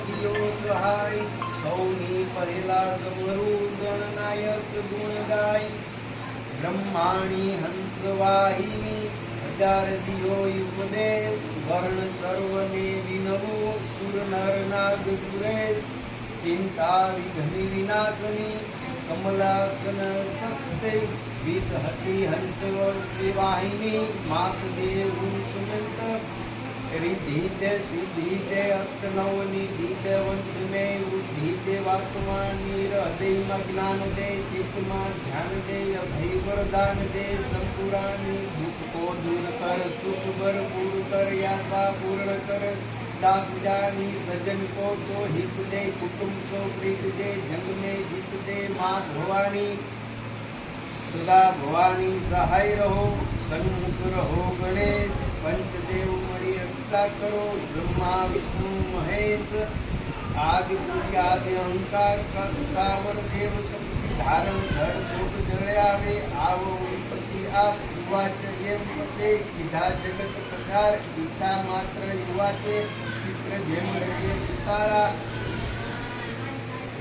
दियो सहाय सौनी पहला समरू गणनायक गुण गाय ब्रह्माणी हंस वाहिनी हजार दियो उपदेश वर्ण सर्वने विनवो सुर नर नाग सुरेश चिंता विघ्न विनाशनी कमलासन सत्य विसहति हंस वाहिनी मात देव सुमंत रिद्धि दे सिद्धि दे अष्टनवनिधि दे वंश में वृद्धि दे वात्मानी हृदय में ज्ञान दे चित्त में ध्यान दे अभय वरदान दे संपुराणी दुख को दूर कर सुख भरपूर कर यासा पूर्ण कर दास जानी सजन को तो हित दे कुटुंब को प्रीत दे जंग में जीत दे माँ भवानी सदा भवानी सहाय रहो सन्मुख रहो गणेश पंचदेव मणि रक्षा करो ब्रह्मा विष्णु महेश आदि पूज्य आदि अहंकार स्थावर देव शक्ति धारण धड़ शोक जड़े आवे आवो विपत्ति आप युवाच एम पते विधा जगत प्रचार इच्छा मात्र युवाचे चित्र जेम रचे सुतारा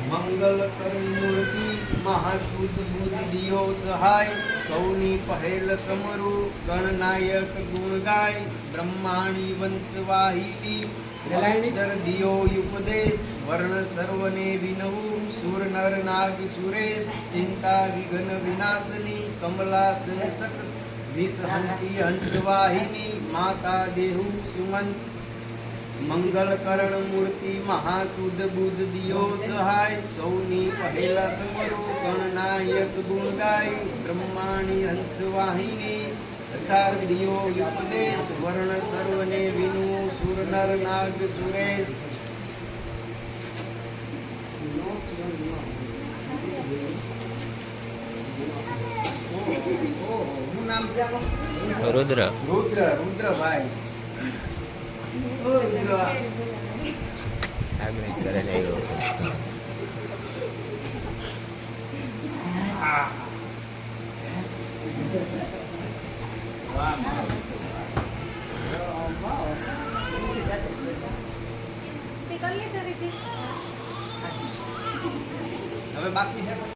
मंगल कर मूर्ति महाशुद्ध बुद्ध दियो सहाय सौनी पहेल समरू गणनायक गुण गाय ब्रह्माणी वंशवाहिनी जर दियो उपदेश वर्ण सर्वने विनवु सुर नर नाग सुरेश चिंता विघ्न विनाशनी कमलासन सक विसहंती हंसवाहिनी माता देहु सुमंत मंगल करण मूर्ति महाशुद्ध बुद्ध दियो सहाय सौनी पहेला समरू गणनायक गुण गाय ब्रह्माणी हंस वाहिनी चार दियो उपदेश वर्ण सर्वने विनु सुर नर नाग सुरेश नाम रुद्र रुद्र रुद्र भाई આગળ કરે લાગ્યો હવે બાકી છે